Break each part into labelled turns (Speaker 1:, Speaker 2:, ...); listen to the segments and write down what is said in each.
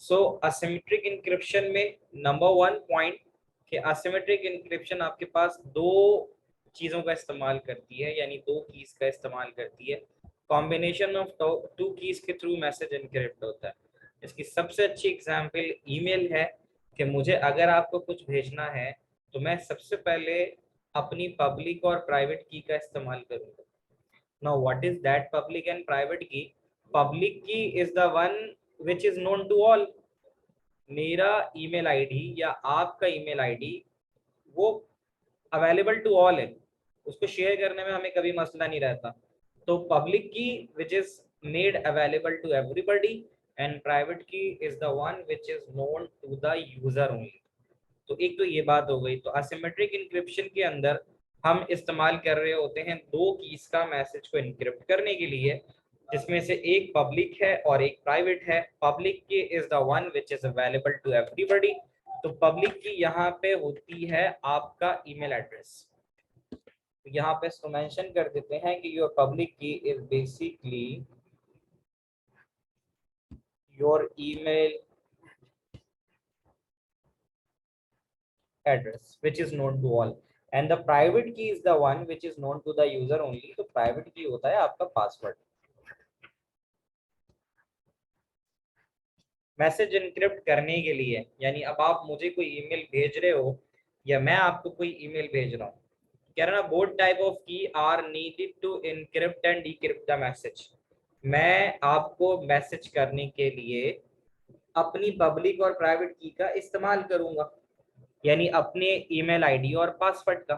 Speaker 1: सो asymmetric encryption में number 1 point कि asymmetric encryption आपके पास दो चीजों का इस्तेमाल करती है, यानी दो कीज का इस्तेमाल करती है। कॉम्बिनेशन ऑफ टू कीज के थ्रू मैसेज इनक्रिप्ट होता है। इसकी सबसे अच्छी एग्जांपल ईमेल है कि मुझे अगर आपको कुछ भेजना है तो मैं सबसे पहले अपनी पब्लिक और प्राइवेट की का इस्तेमाल करूंगा। Now what is that public and private key? Public key is the one which is known to all. मेरा ईमेल आईडी या आपका ईमेल आईडी वो अवेलेबल टू ऑल है, उसको शेयर करने में हमें कभी मसला नहीं रहता। तो पब्लिक की which is made available to everybody and private की is the one which is known to the user only. तो एक तो ये बात हो गई। तो असिमेट्रिक इंक्रिप्शन के अंदर हम इस्तेमाल कर रहे होते हैं दो कीज का मैसेज को इनक्रिप्ट करने के लिए, जिसमें से एक पब्लिक है और एक प्राइवेट है। Public key is the one which is available to everybody. तो पब्लिक की यहाँ पे होती है आपका ईमेल एड्रेस। यहाँ पे इसको मेंशन कर देते हैं कि your public key is basically your email address which is known to all and the private key is the one which is known to the user only। तो private key होता है आपका पासवर्ड। मैसेज इनक्रिप्ट करने के लिए, यानी अब आप मुझे कोई ईमेल भेज रहे हो या मैं आपको कोई ईमेल भेज रहा हूँ, कह रहा ना both type of key are needed to encrypt and decrypt the message. मैं आपको मैसेज करने के लिए अपनी पब्लिक और प्राइवेट की का इस्तेमाल करूंगा, यानी अपने ईमेल आईडी और पासवर्ड का।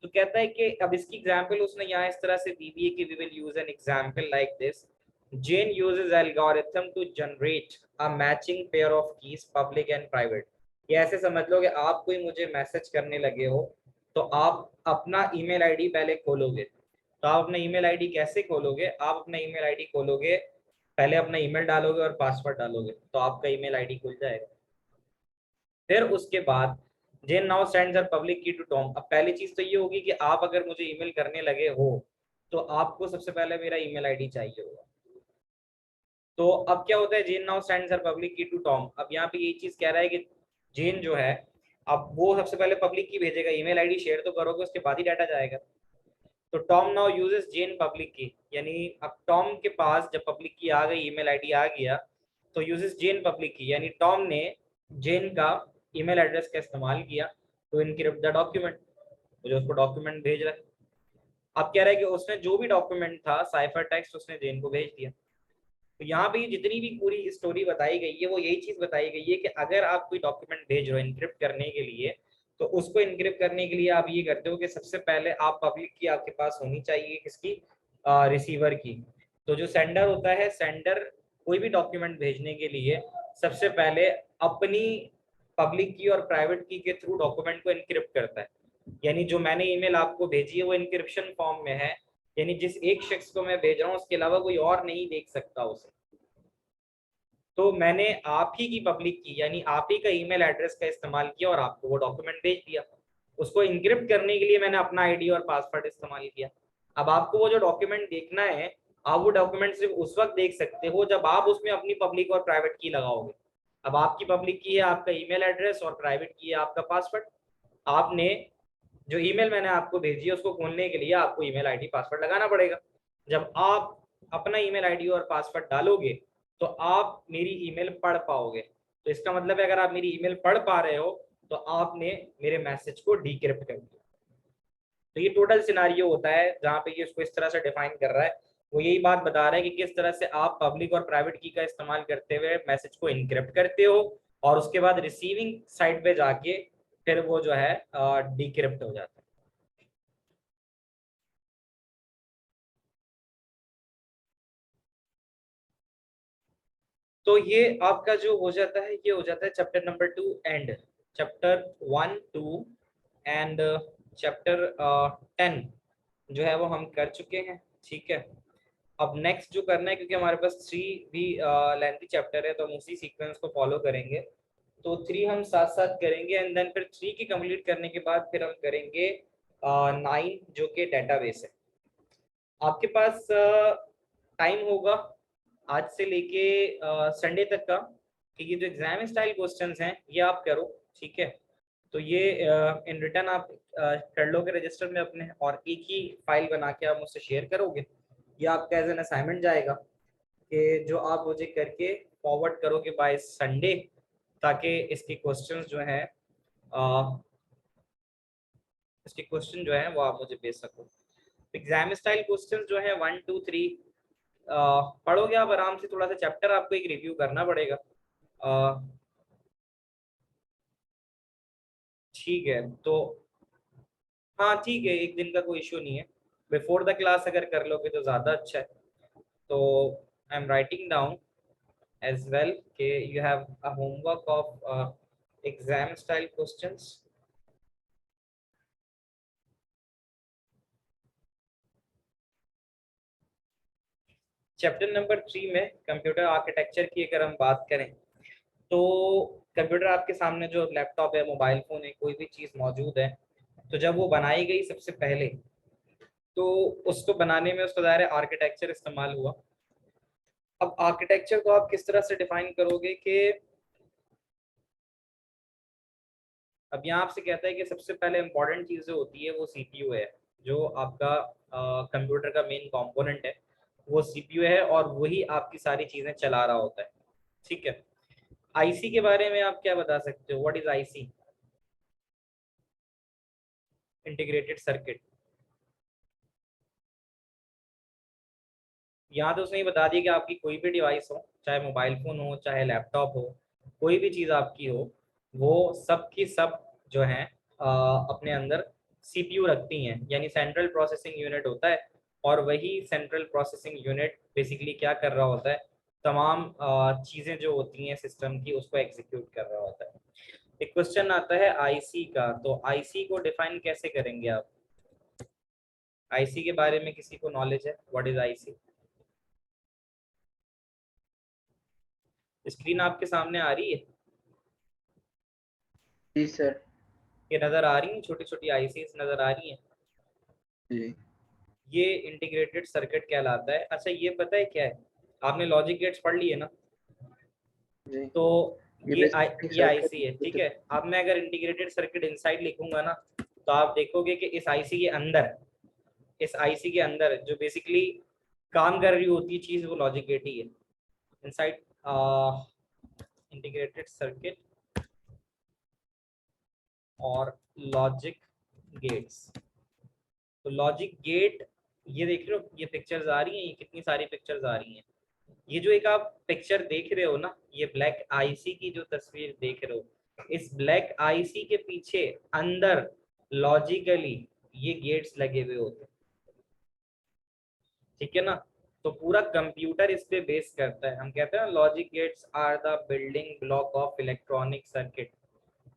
Speaker 1: तो कहता है कि अब इसकी एग्जांपल उसने यहाँ इस तरह से दी हुई है कि we will use an example like this. Jane uses algorithm to generate a matching pair of keys public and private। ये ऐसे समझ लो कि आप कोई मुझे मैसेज करने लगे हो तो आप अपना ईमेल आईडी पहले खोलोगे। तो आप अपना ईमेल आईडी कैसे खोलोगे? आप अपना ईमेल आईडी खोलोगे, पहले अपना ईमेल डालोगे और पासवर्ड डालोगे तो आपका ईमेल आईडी खुल जाएगा। फिर उसके बाद जेन नाउ सेंड्स हर पब्लिक की टू टॉम। अब पहली चीज तो ये होगी कि आप अगर मुझे ईमेल करने लगे हो तो आपको सबसे पहले मेरा ईमेल आईडी चाहिए होगा। तो अब क्या होता है, जेन नाउ सेंड्स हर पब्लिक की टू टॉम। अब यहाँ पे ये चीज कह रहा है कि जेन जो है अब वो सबसे पहले पब्लिक की भेजेगा, ईमेल आईडी शेयर तो करोगे उसके बाद ही डाटा जाएगा। तो टॉम नाउ यूजेस जेन पब्लिक की, यानी अब टॉम के पास जब पब्लिक की आ गई, ईमेल आईडी आ गया, तो यूजेस जेन पब्लिक की, यानी टॉम ने जेन का ईमेल एड्रेस का इस्तेमाल किया टू इनक्रिप्ट द डॉक्यूमेंट, मुझे उसको डॉक्यूमेंट भेज रहा है। अब कह रहा है कि उसने जो भी डॉक्यूमेंट था साइफर टेक्स्ट उसने जेन को भेज दिया। तो यहाँ पे जितनी भी पूरी स्टोरी बताई गई है वो यही चीज बताई गई है कि अगर आप कोई डॉक्यूमेंट भेज रहे हो इनक्रिप्ट करने के लिए, तो उसको इनक्रिप्ट करने के लिए आप ये करते हो कि सबसे पहले आप पब्लिक की आपके पास होनी चाहिए, किसकी? रिसीवर की। तो जो सेंडर होता है, सेंडर कोई भी डॉक्यूमेंट भेजने के लिए सबसे पहले अपनी पब्लिक की और प्राइवेट की के थ्रू डॉक्यूमेंट को इनक्रिप्ट करता है। यानी जो मैंने ईमेल आपको भेजी है वो इनक्रिप्शन फॉर्म में है, यानी जिस एक शख्स को मैं भेज रहा हूँ उसके अलावा कोई और नहीं देख सकता उसे। तो मैंने आप ही की पब्लिक की यानी आप ही का ईमेल एड्रेस का इस्तेमाल किया और आपको वो डॉक्यूमेंट भेज दिया। उसको इनक्रिप्ट करने के लिए मैंने अपना आईडी और पासवर्ड इस्तेमाल किया। अब आपको वो जो डॉक्यूमेंट देखना है, आप वो डॉक्यूमेंट सिर्फ उस वक्त देख सकते हो जब आप उसमें अपनी पब्लिक और प्राइवेट की लगाओगे। अब आपकी पब्लिक की है आपका ईमेल एड्रेस और प्राइवेट की है आपका पासवर्ड। आपने जो ईमेल मैंने आपको भेजी है उसको खोलने के लिए आपको ईमेल आईडी पासवर्ड लगाना पड़ेगा। जब आप अपना ईमेल आईडी और पासवर्ड डालोगे तो आप मेरी ईमेल पढ़ पाओगे। तो इसका मतलब है अगर आप मेरी ईमेल पढ़ पा रहे हो तो आपने मेरे मैसेज को डिक्रिप्ट कर दिया। तो ये टोटल सिनारियो होता है जहाँ पे ये इसको इस तरह से डिफाइन कर रहा है। वो यही बात बता रहा है कि किस तरह से आप पब्लिक और प्राइवेट की का इस्तेमाल करते हुए मैसेज को इनक्रिप्ट करते हो और उसके बाद रिसीविंग साइड पे जाके फिर वो जो है डिक्रिप्ट हो जाता है। तो ये आपका जो हो जाता है ये हो जाता है chapter number 2 and chapter 1 2 and chapter 10 जो है वो हम कर चुके हैं। ठीक है, अब नेक्स्ट जो करना है, क्योंकि हमारे पास 3 भी लेंथी चैप्टर है तो हम उसी सीक्वेंस को फॉलो करेंगे। तो 3 हम साथ साथ करेंगे एंड देन फिर 3 की कंप्लीट करने के बाद फिर हम करेंगे 9 जो कि डेटाबेस है। आपके पास टाइम होगा आज से लेके संडे तक का कि ये जो एग्जाम स्टाइल क्वेश्चंस हैं ये आप करो, ठीक है। तो ये इन रिटर्न आप कर लोगे रजिस्टर में अपने, और एक ही फाइल बना के आप मुझसे शेयर करोगे। ये आपका एज एन असाइनमेंट जाएगा कि जो आप मुझे करके फॉरवर्ड करोगे बाय संडे, ताकि इसके क्वेश्चन जो है वो आप मुझे भेज सको। एग्जाम स्टाइल क्वेश्चन जो है 1 2 3 पढ़ोगे आप आराम से, थोड़ा सा चैप्टर आपको एक रिव्यू करना पड़ेगा। ठीक है, तो हाँ ठीक है, एक दिन का कोई इश्यू नहीं है। बिफोर द क्लास अगर कर लोगे तो ज़्यादा अच्छा है। तो I am writing down as well कि you have a homework of exam style questions. Chapter number 3 में कंप्यूटर आर्किटेक्चर की अगर हम बात करें, तो कंप्यूटर आपके सामने जो लैपटॉप है, मोबाइल फोन है, कोई भी चीज़ मौजूद है, तो जब वो बनाई गई सबसे पहले, तो उसको बनाने में उसका ज़ाहिर है आर्किटेक्चर इस्तेमाल हुआ। अब आर्किटेक्चर को आप किस तरह से डिफाइन करोगे कि अब यहाँ आपसे कहता है कि सबसे पहले इंपॉर्टेंट चीज़ जो होती है वो सीपीयू है, जो आपका कंप्यूटर का मेन कंपोनेंट है, वो सीपीयू है, और वही आपकी सारी चीज़ें चला रहा होता है, ठीक है। आईसी के बारे में आप क्या बता सकते हो? What is IC? Integrated circuit. यहाँ तो उसने ये बता दिया कि आपकी कोई भी डिवाइस हो, चाहे मोबाइल फोन हो, चाहे लैपटॉप हो, कोई भी चीज़ आपकी हो, वो सब की सब जो है अपने अंदर सीपीयू रखती हैं, यानी सेंट्रल प्रोसेसिंग यूनिट होता है। और वही सेंट्रल प्रोसेसिंग यूनिट बेसिकली क्या कर रहा होता है, तमाम चीज़ें जो होती हैं सिस्टम की, उसको एग्जीक्यूट कर रहा होता है। एक क्वेश्चन आता है आईसी का, तो आईसी को डिफाइन कैसे करेंगे आप? आईसी के बारे में किसी को नॉलेज है? What is IC? स्क्रीन आपके सामने आ रही है?
Speaker 2: जी सर।
Speaker 1: ये नजर आ रही है, छोटी छोटी आईसीज नजर आ रही हैं।
Speaker 2: जी
Speaker 1: ये इंटीग्रेटेड सर्किट कहलाता है। अच्छा, ये पता है क्या है? आपने लॉजिक गेट्स पढ़ लिए ना?
Speaker 2: जी।
Speaker 1: तो
Speaker 2: ये बेसिक
Speaker 1: ये आईसी है, ठीक
Speaker 2: सर्किट।
Speaker 1: है। अब मैं अगर इंटीग्रेटेड सर्किट इनसाइड लिखूंगा ना, तो आप देखोगे कि इस आईसी के अंदर जो बेसिकली काम कर रही होती है चीज, वो लॉजिक गेट ही है। इनसाइड इंटीग्रेटेड सर्किट और लॉजिक गेट्स। तो लॉजिक गेट, ये देख रहे हो, ये पिक्चर्स आ रही हैं, ये कितनी सारी पिक्चर्स आ रही हैं। ये जो एक आप पिक्चर देख रहे हो ना, ये ब्लैक आईसी की जो तस्वीर देख रहे हो, इस ब्लैक आईसी के पीछे अंदर लॉजिकली ये गेट्स लगे हुए होते हैं, ठीक है ना। तो पूरा कंप्यूटर इस पे बेस करता है। हम कहते हैं logic gates are the building block of electronic circuit.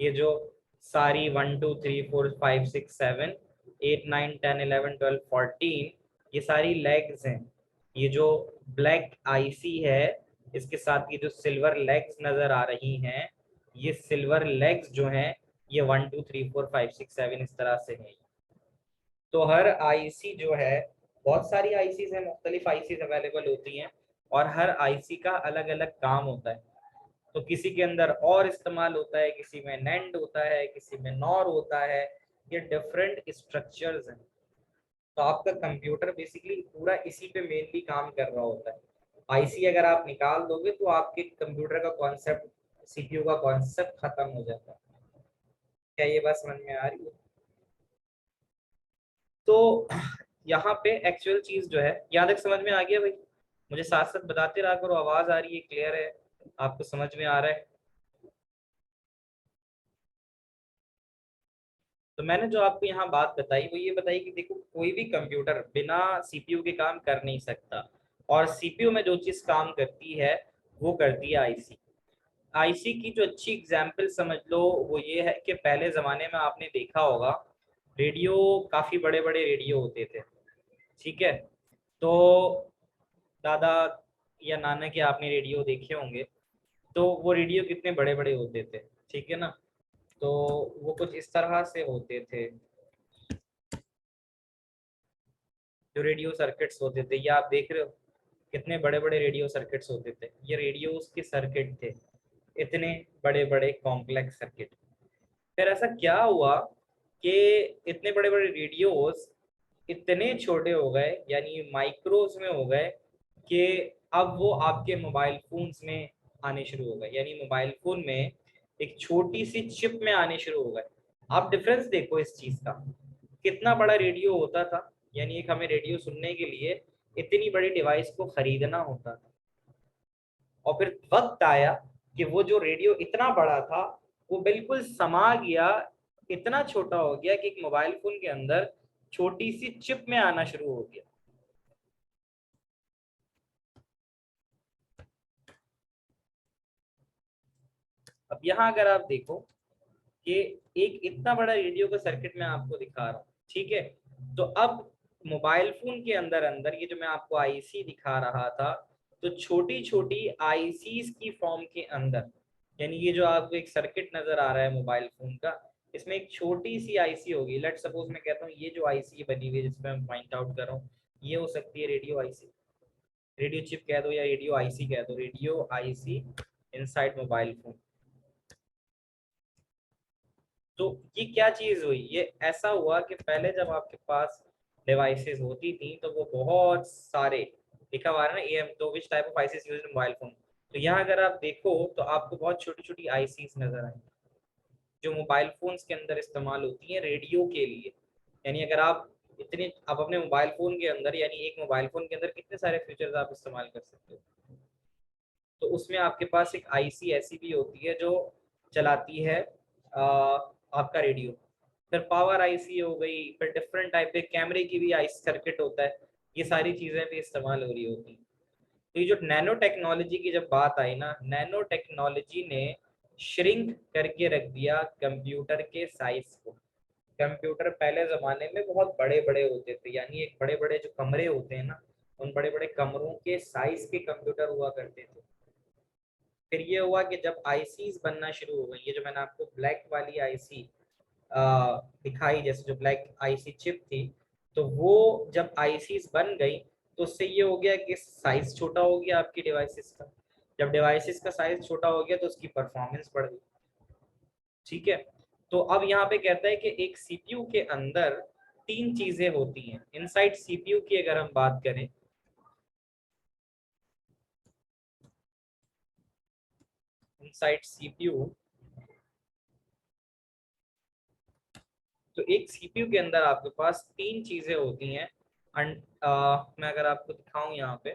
Speaker 1: ये जो सारी 1 2 3 4 5 6 7 8 9 10 11 12 14, ये सारी लेग्स हैं। ये जो ब्लैक आईसी है, इसके साथ ये जो सिल्वर लेग्स नजर आ रही हैं, ये सिल्वर लेग्स जो हैं, ये 1 2 3 4 5 6 7 इस तरह से है। तो हर आईसी जो है, बहुत सारी आईसीज हैं, मुख्तलिफ आईसीज अवेलेबल होती हैं, और हर आईसी का अलग अलग काम होता है। तो किसी के अंदर और इस्तेमाल होता है, किसी में नैंड होता है, किसी में नॉर होता है। ये डिफरेंट स्ट्रक्चर्स हैं। तो आपका कंप्यूटर बेसिकली पूरा इसी पे मेनली काम कर रहा होता है। आईसी अगर आप निकाल दोगे तो आपके कंप्यूटर का कॉन्सेप्ट, सीपीयू का कॉन्सेप्ट खत्म हो जाता है। क्या ये बात समझ में आ रही है? तो यहाँ पे एक्चुअल चीज जो है, यहाँ तक समझ में आ गया भाई? मुझे साथ साथ बताते रहा करो, आवाज आ रही है, क्लियर है, आपको समझ में आ रहा है? तो मैंने जो आपको यहाँ बात बताई वो ये बताई कि देखो, कोई भी कंप्यूटर बिना सीपीयू के काम कर नहीं सकता, और सीपीयू में जो चीज काम करती है वो करती है आईसी। आईसी की जो अच्छी एग्जाम्पल समझ लो वो ये है कि पहले जमाने में आपने देखा होगा, रेडियो, काफी बड़े बड़े रेडियो होते थे, ठीक है। तो दादा या नाना के आपने रेडियो देखे होंगे, तो वो रेडियो कितने बड़े बड़े होते थे, ठीक है ना। तो वो कुछ इस तरह से होते थे, जो रेडियो सर्किट्स होते थे, ये आप देख रहे हो कितने बड़े बड़े रेडियो सर्किट्स होते थे, ये रेडियोस के सर्किट थे। इतने बड़े बड़े कॉम्प्लेक्स सर्किट। फिर ऐसा क्या हुआ कि इतने बड़े बड़े रेडियोस इतने छोटे हो गए, यानी माइक्रोस में हो गए, कि अब वो आपके मोबाइल फोन्स में आने शुरू हो गए, यानी मोबाइल फोन में एक छोटी सी चिप में आने शुरू हो गए। आप डिफरेंस देखो इस चीज का, कितना बड़ा रेडियो होता था, यानी एक हमें रेडियो सुनने के लिए इतनी बड़ी डिवाइस को खरीदना होता था, और फिर वक्त आया कि वो जो रेडियो इतना बड़ा था वो बिल्कुल समा गया, इतना छोटा हो गया कि एक मोबाइल फोन के अंदर छोटी सी चिप में आना शुरू हो गया। अब यहाँ अगर आप देखो कि एक इतना बड़ा रेडियो का सर्किट मैं आपको दिखा रहा हूँ, ठीक है, तो अब मोबाइल फोन के अंदर अंदर ये जो मैं आपको आईसी दिखा रहा था, तो छोटी छोटी आईसीज की फॉर्म के अंदर, यानी ये जो आपको एक सर्किट नजर आ रहा है मोबाइल फोन का, इसमें एक छोटी सी आईसी होगी। लेट सपोज मैं कहता हूँ ये जो आईसी बनी हुई है जिसमें मैं पॉइंट आउट कर रहा हूँ, ये हो सकती है रेडियो आईसी, रेडियो चिप कह दो या रेडियो आईसी कह दो, radio IC inside mobile phone. तो ये क्या चीज हुई, ये ऐसा हुआ कि पहले जब आपके पास डिवाइसेस होती थी तो वो बहुत सारे, लिखा हुआ है ना एम, तो which type of ISIS used in mobile phone, तो यहाँ अगर आप देखो तो आपको बहुत छोटी छोटी आईसीस नजर आएंगी जो मोबाइल फोन्स के अंदर इस्तेमाल होती हैं रेडियो के लिए। यानी अगर आप इतने, आप अपने मोबाइल फोन के अंदर, यानी एक मोबाइल फोन के अंदर कितने सारे फीचर्स आप इस्तेमाल कर सकते हो, तो उसमें आपके पास एक आईसी ऐसी भी होती है जो चलाती है आपका रेडियो। फिर पावर आईसी हो गई, फिर डिफरेंट टाइप के कैमरे की भी आईसी सर्किट होता है, ये सारी चीजें भी इस्तेमाल हो रही होती हैं। तो ये जो नैनो टेक्नोलॉजी की जब बात आई ना, नैनो टेक्नोलॉजी ने श्रिंक करके रख दिया कंप्यूटर के साइज को। कंप्यूटर पहले जमाने में बहुत बड़े बड़े होते थे, यानी एक बड़े बड़े जो कमरे होते हैं ना, उन बड़े बड़े कमरों के साइज के कंप्यूटर हुआ करते थे। फिर ये हुआ कि जब आईसीज बनना शुरू हो गई, ये जो मैंने आपको ब्लैक वाली आईसी दिखाई, जैसे जो ब्लैक आईसी चिप थी, तो वो जब आईसीज बन गई तो उससे ये हो गया कि साइज छोटा हो गया आपकी डिवाइसेस का। जब डिवाइसेस का साइज छोटा हो गया तो उसकी परफॉर्मेंस बढ़ गई, ठीक है। तो अब यहाँ पे कहता है कि एक सीपीयू के अंदर तीन चीजें होती हैं। इनसाइड सीपीयू की अगर हम बात करें, इनसाइड सीपीयू, तो एक सीपीयू के अंदर आपके पास तीन चीजें होती हैं। मैं अगर आपको दिखाऊं यहाँ पे,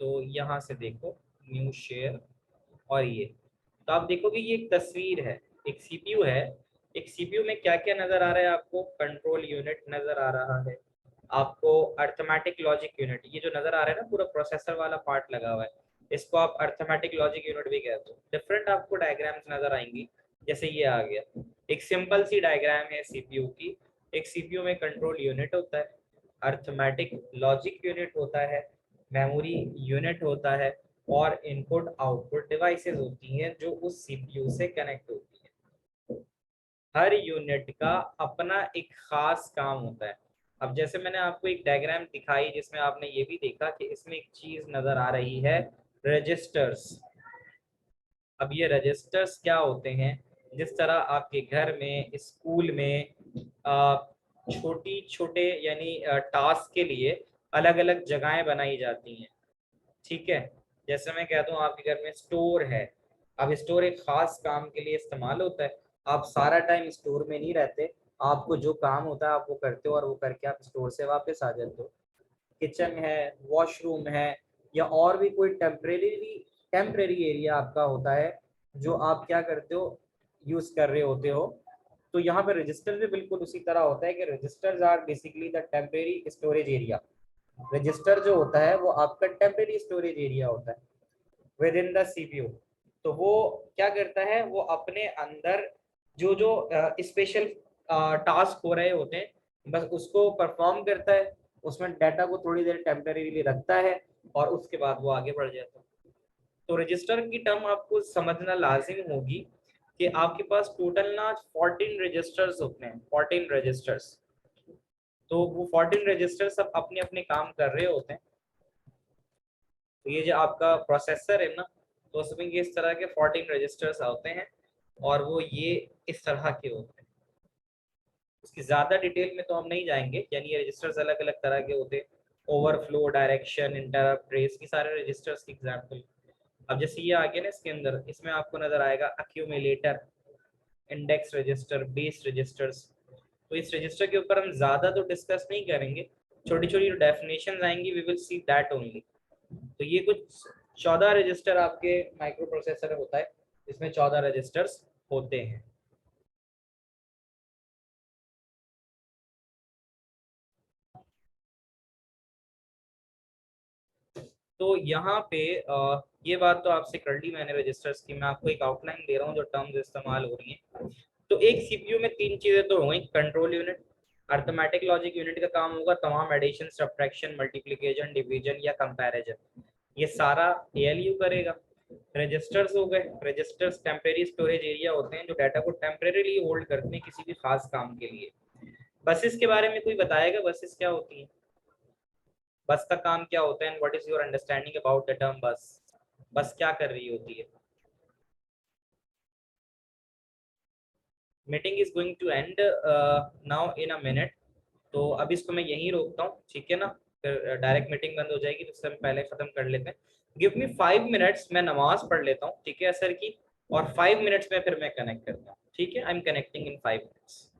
Speaker 1: तो यहाँ से देखो, न्यू शेयर, और ये, तो आप देखोगे ये एक तस्वीर है, एक सीपीयू है। एक सीपीयू में क्या क्या नजर आ रहा है आपको, कंट्रोल यूनिट नजर आ रहा है आपको, अर्थमेटिक लॉजिक यूनिट, ये जो नजर आ रहा है ना पूरा प्रोसेसर वाला पार्ट लगा हुआ है, इसको आप अर्थमेटिक लॉजिक यूनिट भी कहते हो। डिफरेंट आपको डायग्राम्स नजर आएंगी, जैसे ये आ गया, एक सिंपल सी डायग्राम है सीपीयू की। एक सीपीयू में कंट्रोल यूनिट होता है, अर्थमेटिक लॉजिक यूनिट होता है, मेमोरी यूनिट होता है, और इनपुट आउटपुट डिवाइसेस होती हैं जो उस सीपीयू से कनेक्ट होती हैं। हर यूनिट का अपना एक खास काम होता है। अब जैसे मैंने आपको एक डायग्राम दिखाई जिसमें आपने ये भी देखा कि इसमें एक चीज नजर आ रही है, रजिस्टर्स। अब ये रजिस्टर्स क्या होते हैं, जिस तरह आपके घर में, स्कूल में छोटी छोटे यानी टास्क के लिए अलग अलग जगहें बनाई जाती हैं, ठीक है। जैसे मैं कहता हूँ आपके घर में स्टोर है, अब स्टोर एक खास काम के लिए इस्तेमाल होता है। आप सारा टाइम स्टोर में नहीं रहते, आपको जो काम होता है आप वो करते हो, और वो करके आप स्टोर से वापस आ जाते हो। किचन है, वॉशरूम है, या और भी कोई टेम्परेरी एरिया आपका होता है जो आप क्या करते हो, यूज कर रहे होते हो। तो यहाँ पे रजिस्टर भी बिल्कुल उसी तरह होता है कि registers are basically the temporary storage area. Register जो होता है वो आपका टेम्परेरी स्टोरेज एरिया होता है विद इन द सीपीयू। तो वो क्या करता है, वो अपने अंदर जो जो स्पेशल टास्क हो रहे होते हैं बस उसको परफॉर्म करता है, उसमें डाटा को थोड़ी देर टेम्परेरीली रखता है, और उसके बाद वो आगे बढ़ जाता है। तो रजिस्टर की टर्म आपको समझना लाजिम होगी कि आपके पास टोटल ना 14 रजिस्टर्स होते हैं, 14 रजिस्टर्स। तो वो 14 रजिस्टर सब अपने अपने काम कर रहे होते हैं। तो ये जो आपका प्रोसेसर है ना, तो उसमें ये इस तरह के 14 रजिस्टर्स होते हैं और वो ये इस तरह के होते हैं। उसकी ज्यादा डिटेल में तो हम नहीं जाएंगे, यानी ये रजिस्टर्स अलग अलग तरह के होते हैं, ओवरफ्लो, डायरेक्शन, इंटरप्ट, ट्रेस, की सारे रजिस्टर्स की एग्जांपल। अब जैसे ये आगे ना इसके अंदर, इसमें आपको नजर आएगा accumulator, index register, base registers. तो इस रजिस्टर के ऊपर हम ज्यादा तो डिस्कस नहीं करेंगे, छोटी छोटी जो डेफिनेशन आएंगी we will see that only. तो ये कुछ 14 रजिस्टर आपके माइक्रो प्रोसेसर होता है, इसमें 14 रजिस्टर्स होते हैं। तो यहाँ पे ये बात तो आपसे कर ली मैंने रजिस्टर्स की। मैं आपको एक आउटलाइन दे रहा हूँ जो टर्म्स इस्तेमाल हो रही हैं। तो एक सीपीयू में 3 चीजें तो हो गई, control unit, arithmetic logic unit का काम होगा तमाम एडिशन, सब्ट्रैक्शन, मल्टीप्लिकेशन, डिवीजन या कंपैरिजन, ये सारा एएलयू करेगा। रजिस्टर्स हो गए, रजिस्टर्स टेम्परेरी स्टोरेज एरिया होते हैं जो डाटा को टेम्परेरीली होल्ड करते हैं किसी भी खास काम के लिए। बसेस के बारे में कोई बताएगा, बसेस क्या होती है, बस का काम क्या होता है, what is your understanding about the term bus, bus क्या कर रही होती है। Meeting is going to end now in a minute, तो अब इसको मैं यहीं रोकता हूँ, ठीक है ना, फिर डायरेक्ट मीटिंग बंद हो जाएगी, तो इससे हम पहले खत्म कर लेते हैं। गिव मी 5 मिनट्स, मैं नमाज पढ़ लेता हूँ, ठीक है असर की, और 5 मिनट्स में फिर मैं कनेक्ट करता हूँ, ठीक है। I am connecting in 5 minutes.